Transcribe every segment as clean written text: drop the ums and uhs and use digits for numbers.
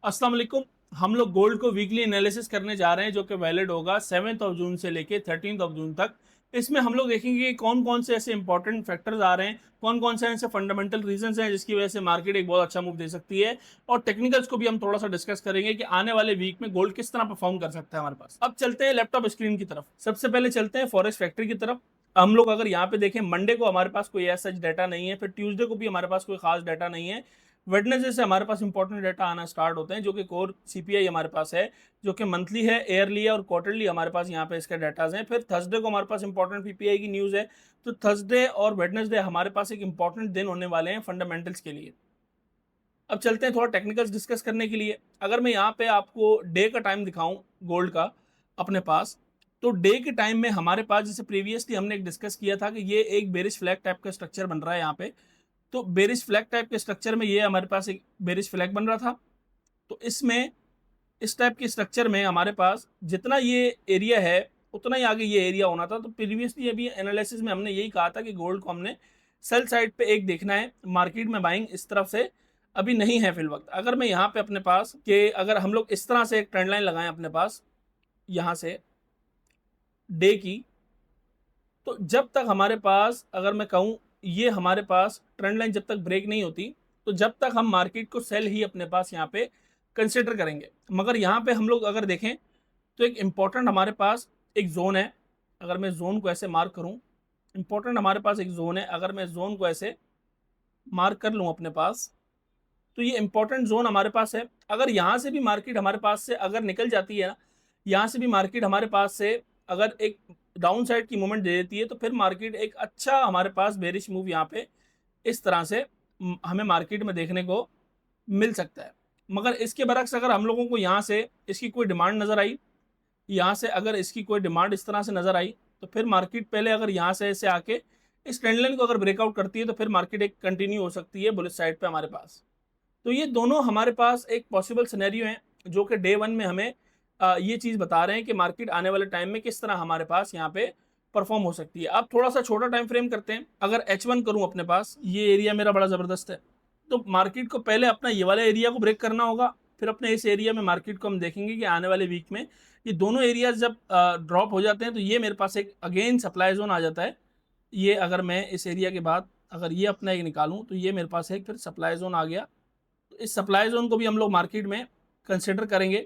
अस्सलाम वालेकुम। हम लोग गोल्ड को वीकली एनालिसिस करने जा रहे हैं जो कि वैलिड होगा 7 जून से लेके 13 जून तक। इसमें हम लोग देखेंगे कि कौन कौन से ऐसे इंपॉर्टेंट फैक्टर्स आ रहे हैं, कौन कौन से ऐसे फंडामेंटल रीजंस हैं जिसकी वजह से मार्केट एक बहुत अच्छा मूव दे सकती है। और टेक्निकल्स को भी हम थोड़ा सा डिस्कस करेंगे कि आने वाले वीक में गोल्ड किस तरह परफॉर्म कर सकता है हमारे पास। अब चलते हैं लैपटॉप स्क्रीन की तरफ। सबसे पहले चलते हैं फॉरेक्स फैक्ट्री की तरफ। हम लोग अगर यहाँ पे देखें, मंडे को हमारे पास कोई ऐसा डाटा नहीं है, फिर ट्यूसडे को भी हमारे पास कोई खास डाटा नहीं है। वेडनेसडे से हमारे पास इंपॉर्टेंट डाटा आना स्टार्ट होते हैं जो कि कोर सीपीआई हमारे पास है, जो कि मंथली है, ईयरली है और क्वार्टरली हमारे पास यहाँ पे इसके डाटाज हैं। फिर थर्सडे को हमारे पास इंपॉर्टेंट पीपीआई की न्यूज़ है। तो थर्सडे और वेडनेसडे हमारे पास एक इंपॉर्टेंट दिन होने वाले हैं फंडामेंटल्स के लिए। अब चलते हैं थोड़ा टेक्निकल्स डिस्कस करने के लिए। अगर मैं यहाँ पे आपको डे का टाइम दिखाऊं गोल्ड का अपने पास, तो डे के टाइम में हमारे पास जैसे प्रीवियसली हमने एक डिस्कस किया था कि ये एक बेरिश फ्लैग टाइप का स्ट्रक्चर बन रहा है यहाँ पे। तो बेरिश फ्लैग टाइप के स्ट्रक्चर में ये हमारे पास एक बेरिश फ्लैग बन रहा था। तो इसमें इस टाइप के स्ट्रक्चर में हमारे पास जितना ये एरिया है उतना ही आगे ये एरिया होना था। तो प्रीवियसली अभी एनालिसिस में हमने यही कहा था कि गोल्ड को हमने सेल साइड पे एक देखना है, मार्केट में बाइंग इस तरफ से अभी नहीं है फिल वक्त। अगर मैं यहाँ पे अपने पास कि अगर हम लोग इस तरह से एक ट्रेंड लाइन लगाएं अपने पास यहाँ से डे की, तो जब तक हमारे पास अगर मैं कहूँ ये हमारे पास ट्रेंड लाइन जब तक ब्रेक नहीं होती, तो जब तक हम मार्केट को सेल ही अपने पास यहाँ पे कंसिडर करेंगे। मगर यहाँ पे हम लोग अगर देखें तो एक इम्पॉर्टेंट हमारे पास एक जोन है। अगर मैं जोन को ऐसे मार्क करूँ, इम्पॉर्टेंट हमारे पास एक जोन है। अगर मैं जोन को ऐसे मार्क कर लूँ अपने पास, तो ये इंपॉर्टेंट जोन हमारे पास है। अगर यहाँ से भी मार्केट हमारे पास से अगर निकल जाती है ना, यहाँ से भी मार्केट हमारे पास से अगर एक डाउन साइड की मूवमेंट दे देती है, तो फिर मार्केट एक अच्छा हमारे पास बेरिश मूव यहाँ पे इस तरह से हमें मार्केट में देखने को मिल सकता है। मगर इसके बरक्स अगर हम लोगों को यहाँ से इसकी कोई डिमांड नज़र आई, यहाँ से अगर इसकी कोई डिमांड इस तरह से नज़र आई, तो फिर मार्केट पहले अगर यहाँ से ऐसे आके इस ट्रेंड लाइन को अगर ब्रेकआउट करती है, तो फिर मार्केट एक कंटिन्यू हो सकती है बुलिश साइड पे हमारे पास। तो ये दोनों हमारे पास एक पॉसिबल सिनेरियो है जो कि डे वन में हमें ये चीज़ बता रहे हैं कि मार्केट आने वाले टाइम में किस तरह हमारे पास यहाँ पे परफॉर्म हो सकती है। अब थोड़ा सा छोटा टाइम फ्रेम करते हैं। अगर H1 करूँ अपने पास, ये एरिया मेरा बड़ा ज़बरदस्त है। तो मार्केट को पहले अपना ये वाला एरिया को ब्रेक करना होगा, फिर अपने इस एरिया में मार्केट को हम देखेंगे कि आने वाले वीक में ये दोनों एरियाज जब ड्रॉप हो जाते हैं, तो ये मेरे पास एक अगेन सप्लाई जोन आ जाता है। ये अगर मैं इस एरिया के बाद अगर ये अपना एक निकालूं, तो ये मेरे पास एक फिर सप्लाई जोन आ गया। तो इस सप्लाई जोन को भी हम लोग मार्केट में कंसिडर करेंगे।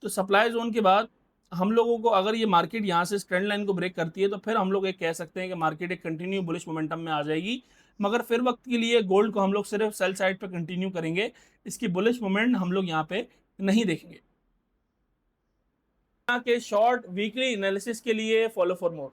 तो सप्लाई जोन के बाद हम लोगों को अगर ये मार्केट यहाँ से ट्रेंड लाइन को ब्रेक करती है, तो फिर हम लोग एक कह सकते हैं कि मार्केट एक कंटिन्यू बुलिश मोमेंटम में आ जाएगी। मगर फिर वक्त के लिए गोल्ड को हम लोग सिर्फ सेल साइड पे कंटिन्यू करेंगे, इसकी बुलिश मोमेंट हम लोग यहाँ पे नहीं देखेंगे। यहाँ के शॉर्ट वीकली एनालिसिस के लिए फॉलो फॉर मोर।